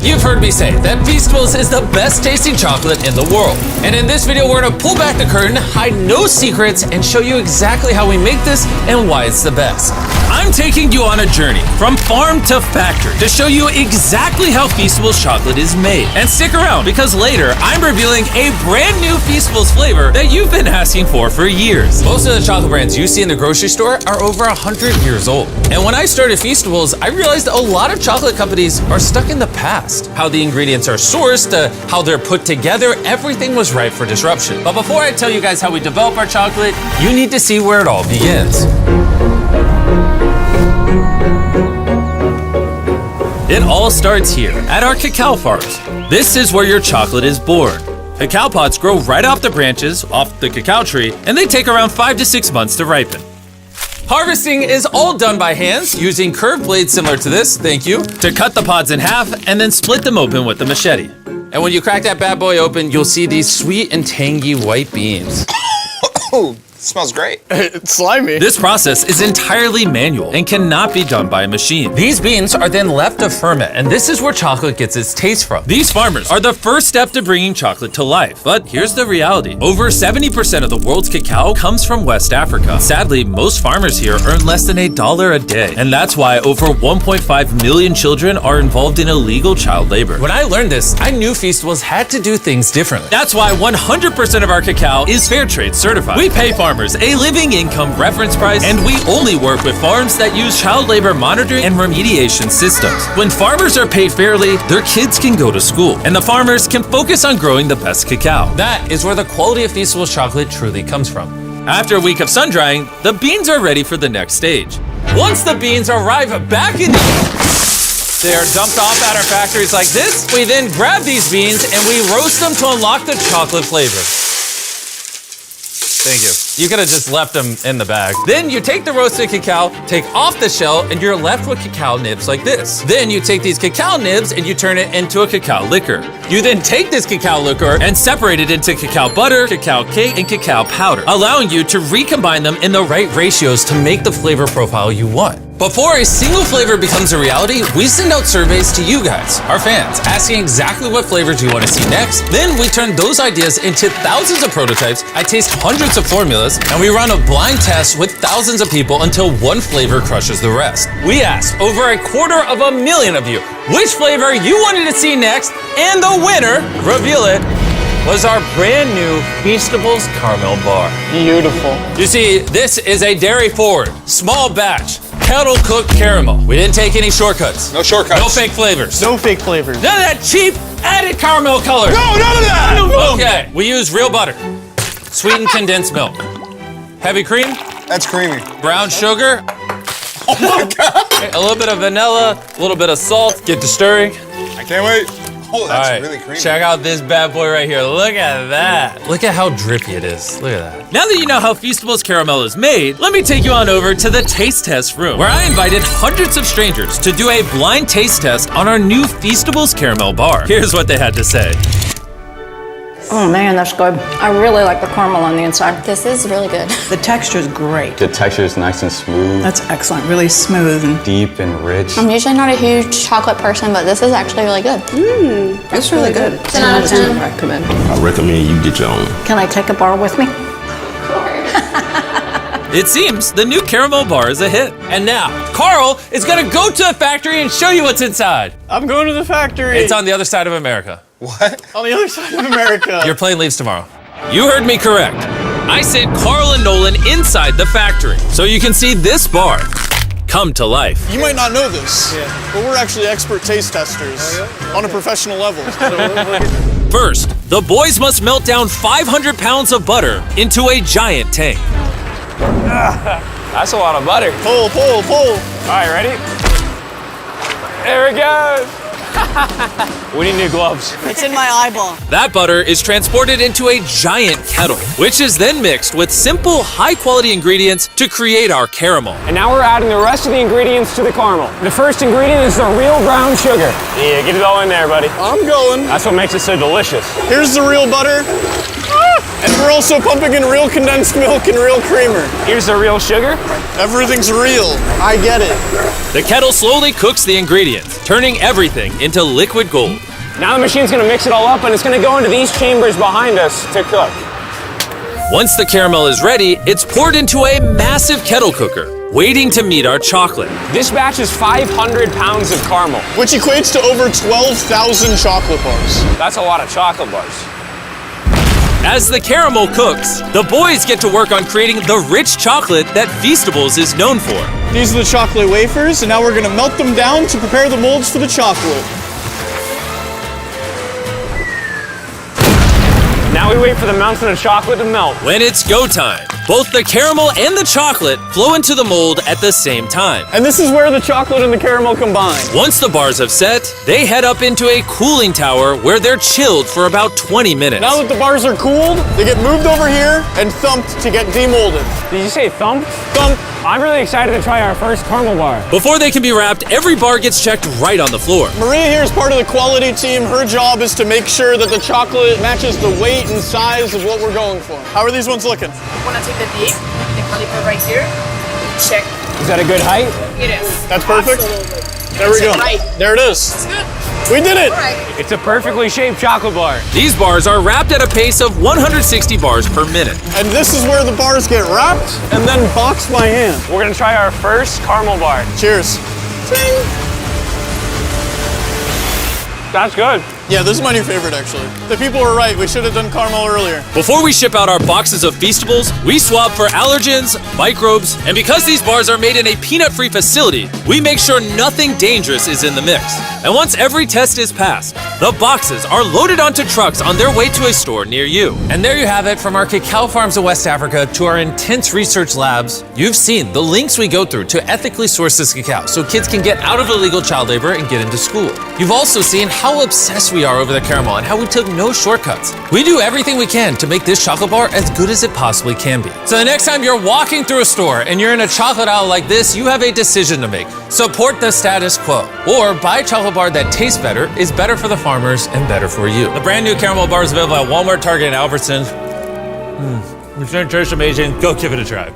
You've heard me say that Feastables is the best tasting chocolate in the world. And in this video, we're gonna pull back the curtain, hide no secrets, and show you exactly how we make this and why it's the best. I'm taking you on a journey from farm to factory to show you exactly how Feastables chocolate is made. And stick around, because later, I'm revealing a brand new Feastables flavor that you've been asking for years. Most of the chocolate brands you see in the grocery store are over 100 years old. And when I started Feastables, I realized a lot of chocolate companies are stuck in the past. How the ingredients are sourced, how they're put together, everything was ripe for disruption. But before I tell you guys how we develop our chocolate, you need to see where it all begins. It all starts here, at our cacao farms. This is where your chocolate is born. Cacao pods grow right off the branches, off the cacao tree, and they take around 5 to 6 months to ripen. Harvesting is all done by hands, using curved blades similar to this, thank you, to cut the pods in half and then split them open with the machete. And when you crack that bad boy open, you'll see these sweet and tangy white beans. Oh, smells great. It's slimy. This process is entirely manual and cannot be done by a machine. These beans are then left to ferment, and this is where chocolate gets its taste from. These farmers are the first step to bringing chocolate to life. But here's the reality. Over 70% of the world's cacao comes from West Africa. Sadly, most farmers here earn less than $1 a day. And that's why over 1.5 million children are involved in illegal child labor. When I learned this, I knew Feastables had to do things differently. That's why 100% of our cacao is fair trade certified. We pay farmers a living income reference price, and we only work with farms that use child labor monitoring and remediation systems. When farmers are paid fairly, their kids can go to school, and the farmers can focus on growing the best cacao. That is where the quality of Feastables chocolate truly comes from. After a week of sun drying, the beans are ready for the next stage. Once the beans arrive back in they are dumped off at our factories like this. We then grab these beans and we roast them to unlock the chocolate flavor. Thank you. You could have just left them in the bag. Then you take the roasted cacao, take off the shell, and you're left with cacao nibs like this. Then you take these cacao nibs and you turn it into a cacao liquor. You then take this cacao liquor and separate it into cacao butter, cacao cake, and cacao powder, allowing you to recombine them in the right ratios to make the flavor profile you want. Before a single flavor becomes a reality, we send out surveys to you guys, our fans, asking exactly what flavors you want to see next. Then we turn those ideas into thousands of prototypes. I taste hundreds of formulas, and we run a blind test with thousands of people until one flavor crushes the rest. We asked over 250,000 of you which flavor you wanted to see next, and the winner, reveal it, was our brand new Feastables Caramel Bar. Beautiful. You see, this is a dairy-forward, small batch, kettle-cooked caramel. We didn't take any shortcuts. No shortcuts. No fake flavors. No fake flavors. None of that cheap added caramel color. No, none of that! Okay, we use real butter, sweetened condensed milk, heavy cream, That's creamy. brown sugar, Oh my God! a little bit of vanilla, a little bit of salt. Get to stirring. I can't wait. Oh, that's All right, really creamy. check out this bad boy right here. Look at that. Look at how drippy it is. Look at that. Now that you know how Feastables caramel is made, let me take you on over to the taste test room, where I invited hundreds of strangers to do a blind taste test on our new Feastables Caramel Bar. Here's what they had to say. Oh man, that's good. I really like the caramel on the inside. This is really good. The texture is great. The texture is nice and smooth, That's excellent, really smooth. And deep and rich. I'm usually not a huge chocolate person, but this is actually really good. it's really good. 10 out of 10. Recommend. I recommend you get your own. Can I take a bar with me? It seems the new caramel bar is a hit. And now, Carl is gonna go to the factory and show you what's inside. I'm going to the factory. It's on the other side of America. What? on the other side of America. Your plane leaves tomorrow. You heard me correct. I sent Carl and Nolan inside the factory so you can see this bar come to life. You might not know this, but we're actually expert taste testers on a professional level. First, the boys must melt down 500 pounds of butter into a giant tank. That's a lot of butter. Pull, pull, pull. All right, ready? There it goes. We need new gloves. It's in my eyeball. That butter is transported into a giant kettle, which is then mixed with simple, high-quality ingredients to create our caramel. And now we're adding the rest of the ingredients to the caramel. The first ingredient is the real brown sugar. Yeah, get it all in there, buddy. I'm going. That's what makes it so delicious. Here's the real butter. And we're also pumping in real condensed milk and real creamer. Here's the real sugar. Everything's real. I get it. The kettle slowly cooks the ingredients, turning everything into liquid gold. Now the machine's gonna mix it all up and it's gonna go into these chambers behind us to cook. Once the caramel is ready, it's poured into a massive kettle cooker, waiting to meet our chocolate. This batch is 500 pounds of caramel. Which equates to over 12,000 chocolate bars. That's a lot of chocolate bars. As the caramel cooks, the boys get to work on creating the rich chocolate that Feastables is known for. These are the chocolate wafers, and now we're gonna melt them down to prepare the molds for the chocolate. Now we wait for the mountain of chocolate to melt. When it's go time, both the caramel and the chocolate flow into the mold at the same time. And this is where the chocolate and the caramel combine. Once the bars have set, they head up into a cooling tower where they're chilled for about 20 minutes. Now that the bars are cooled, they get moved over here and thumped to get demolded. Did you say thump? Thump. I'm really excited to try our first caramel bar. Before they can be wrapped, every bar gets checked right on the floor. Maria here is part of the quality team. Her job is to make sure that the chocolate matches the weight and size of what we're going for. How are these ones looking? Want to take the dip, the caliper right here, check. Is that a good height? It is. That's perfect. Absolutely. There we go. Right. There it is. It's good. We did it. All right. It's a perfectly shaped chocolate bar. These bars are wrapped at a pace of 160 bars per minute. And this is where the bars get wrapped and then boxed by hand. We're gonna try our first caramel bar. Cheers. That's good. Yeah, this is my new favorite, actually. The people were right. We should have done caramel earlier. Before we ship out our boxes of Feastables, we swab for allergens, microbes, and because these bars are made in a peanut-free facility, we make sure nothing dangerous is in the mix. And once every test is passed, the boxes are loaded onto trucks on their way to a store near you. And there you have it, from our cacao farms in West Africa to our intense research labs. You've seen the links we go through to ethically source this cacao so kids can get out of illegal child labor and get into school. You've also seen how obsessed we are over the caramel and how we took no shortcuts. We do everything we can to make this chocolate bar as good as it possibly can be. So the next time you're walking through a store and you're in a chocolate aisle like this, you have a decision to make. Support the status quo, or buy a chocolate bar that tastes better, is better for the farmers, and better for you. The brand new caramel bar is available at Walmart, Target, and Albertsons. It's going to taste amazing. Go give it a try.